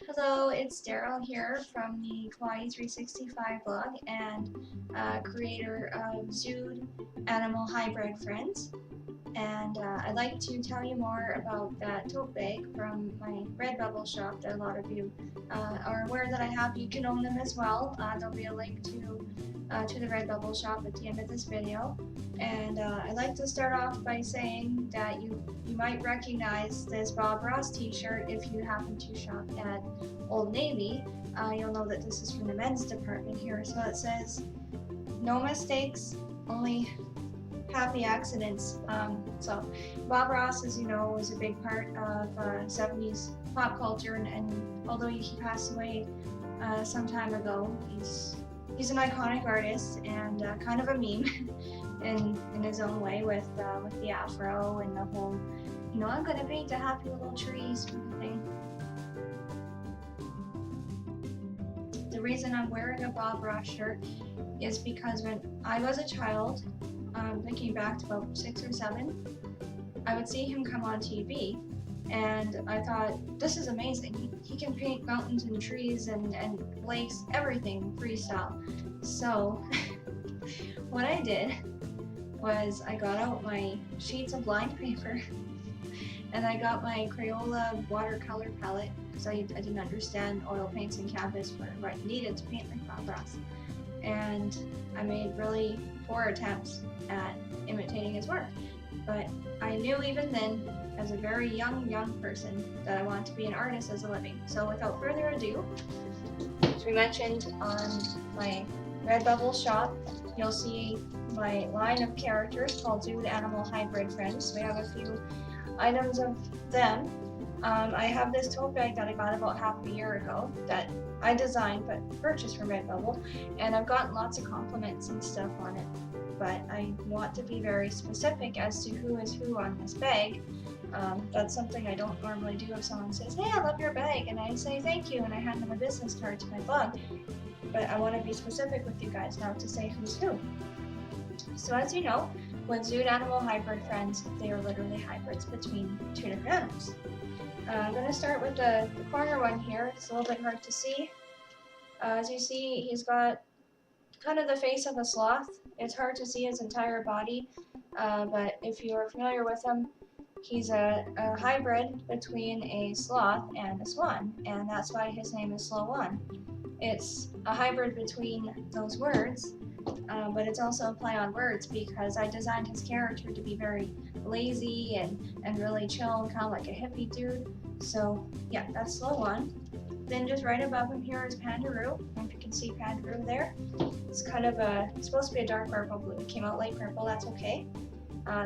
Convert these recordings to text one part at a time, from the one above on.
Hello, it's Daryl here from the Kawaii 365 blog and creator of Zood Animal Hybrid Friends. And I'd like to tell you more about that tote bag from my RedBubble shop that a lot of you are aware that I have. You can own them as well. There'll be a link to the RedBubble shop at the end of this video. And I'd like to start off by saying that you might recognize this Bob Ross t-shirt if you happen to shop at Old Navy. You'll know that this is from the men's department here. So it says, "No mistakes, only happy accidents." So Bob Ross, as you know, was a big part of 70s pop culture, and although he passed away some time ago, he's an iconic artist and kind of a meme in his own way with the afro and the whole, I'm gonna paint a happy little tree sort of thing. The reason I'm wearing a Bob Ross shirt is because when I was a child, thinking back to about 6 or 7, I would see him come on TV, and I thought, this is amazing. He can paint mountains and trees and lakes, everything freestyle. So what I did was I got out my sheets of lined paper and I got my Crayola watercolor palette because I didn't understand oil paints and canvas were what I needed to paint like Bob Ross. And I made really poor attempts at imitating his work. But I knew even then, as a very young person, that I wanted to be an artist as a living. So without further ado, as we mentioned on my RedBubble shop, you'll see my line of characters called Zood Animal Hybrid Friends. We have a few items of them. I have this tote bag that I got about half a year ago that I designed but purchased from RedBubble, and I've gotten lots of compliments and stuff on it. But I want to be very specific as to who is who on this bag. That's something I don't normally do if someone says, "Hey, I love your bag," and I say thank you and I hand them a business card to my blog. But I want to be specific with you guys now to say who's who. So as you know, with Zood Animal Hybrid Friends, they are literally hybrids between two different animals. I'm going to start with the corner one here. It's a little bit hard to see. As you see, he's got kind of the face of a sloth. It's hard to see his entire body, but if you are familiar with him, he's a hybrid between a sloth and a swan, and that's why his name is Slow One. It's a hybrid between those words, but it's also a play on words because I designed his character to be very lazy and really chill, kind of like a hippie dude. So yeah, that's Slow One. Then just right above him here is Pandaroo. If you can see Pandaroo there. It's kind of it's supposed to be a dark purple, but it came out light purple, that's okay.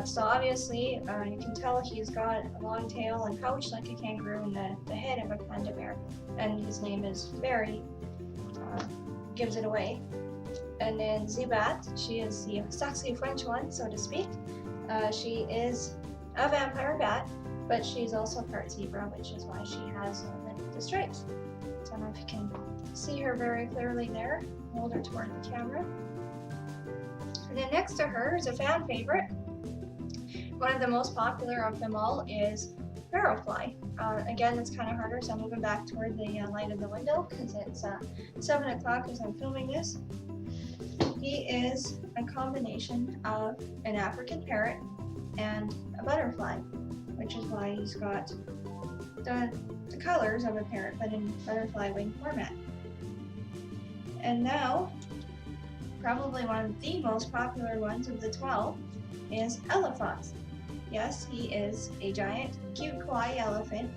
So obviously, you can tell he's got a long tail and pouch like a kangaroo and the head of a panda bear. And his name is Berry, gives it away. And then Zibat, she is the sexy French one, so to speak. She is a vampire bat, but she's also part zebra, which is why she has the stripes. So I don't know if you can see her very clearly there. Hold her toward the camera. And then next to her is a fan favorite. One of the most popular of them all is Barrowfly. Again, it's kind of harder, so I'm moving back toward the light of the window because it's 7 o'clock as I'm filming this. He is a combination of an African parrot and a butterfly, which is why he's got the colors of a parrot but in butterfly wing format. And now, probably one of the most popular ones of the 12 is Elephant. Yes, he is a giant, cute kawaii elephant,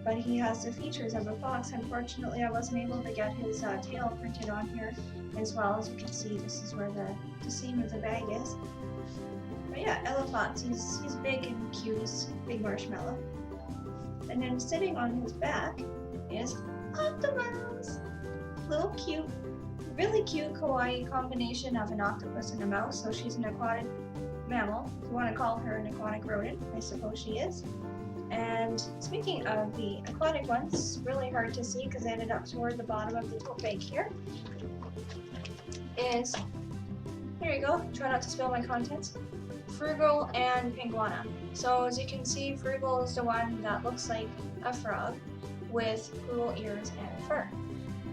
but he has the features of a fox. Unfortunately, I wasn't able to get his tail printed on here as well. As you can see, this is where the seam of the bag is. But yeah, Elephant, he's big and cute, he's a big marshmallow. And then sitting on his back is Octopus, little cute, really cute kawaii combination of an octopus and a mouse. So she's an aquatic mammal. If you want to call her an aquatic rodent, I suppose she is. And speaking of the aquatic ones, really hard to see because they ended up toward the bottom of the tote bag here. Here you go, try not to spill my contents. Frugal and Pinguana. So as you can see, Frugal is the one that looks like a frog, with poodle ears and fur.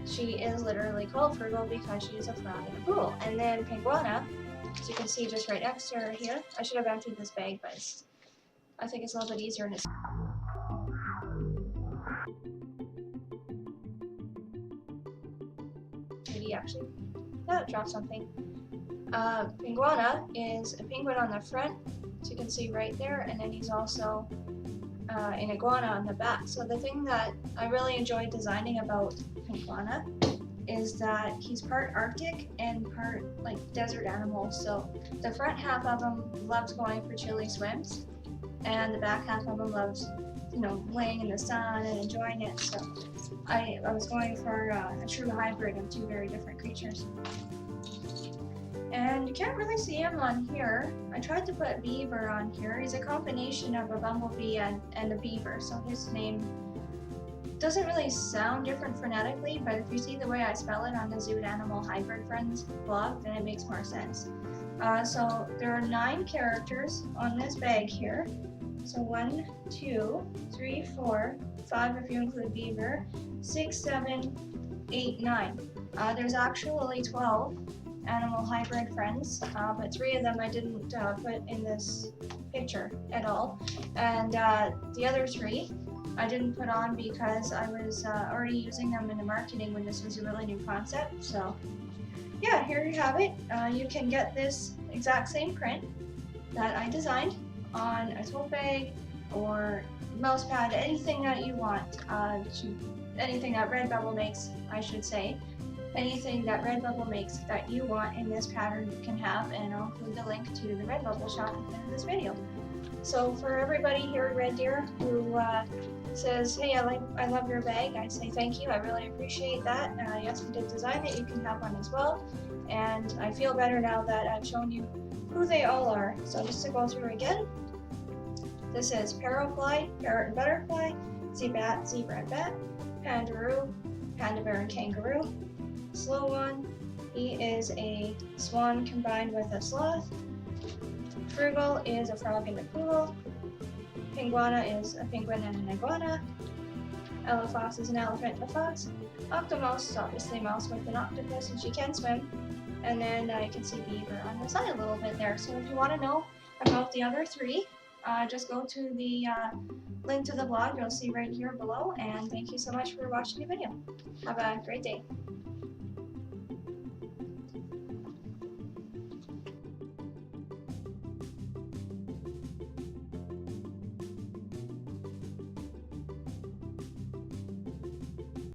She is literally called Frugal because she's a frog in a pool. And then Penguana, as you can see just right next to her here. I should have emptied this bag, but I think it's a little bit easier in this. Maybe actually, that dropped something. Penguana is a penguin on the front, so you can see right there, and then he's also an iguana on the back. So the thing that I really enjoy designing about Penguana is that he's part Arctic and part like desert animal. So the front half of him loves going for chilly swims, and the back half of him loves, you know, laying in the sun and enjoying it. So I was going for a true hybrid of two very different creatures. And you can't really see him on here. I tried to put Beaver on here. He's a combination of a bumblebee and a beaver, so his name doesn't really sound different phonetically, but if you see the way I spell it on the Zoo Animal Hybrid Friends blog, then it makes more sense. So there are 9 characters on this bag here. So 1, 2, 3, 4, 5 if you include Beaver, 6, 7, 8, 9. There's actually 12 animal hybrid friends, but 3 of them I didn't put in this picture at all, and the other 3 I didn't put on because I was already using them in the marketing when this was a really new concept. So yeah, here you have it. You can get this exact same print that I designed on a tote bag or mouse pad, anything that you want, anything that RedBubble makes, I should say. Anything that RedBubble makes that you want in this pattern you can have, and I'll include the link to the RedBubble shop at the end of this video. So for everybody here at Red Deer who says, hey, I love your bag, I say thank you, I really appreciate that. Yes, we did design it, you can have one as well. And I feel better now that I've shown you who they all are. So just to go through again, this is Parrotfly, Parrot and Butterfly, Zebat, Zebra and Bat, Pandaroo, Panda Bear and Kangaroo, Slow One, he is a swan combined with a sloth. Frugal is a frog and a poodle. Penguana is a penguin and an iguana. Elephas is an elephant and a fox. Octomouse is obviously a mouse with an octopus, and she can swim. And then you can see Beaver on the side a little bit there. So if you want to know about the other 3, just go to the link to the blog you'll see right here below. And thank you so much for watching the video. Have a great day.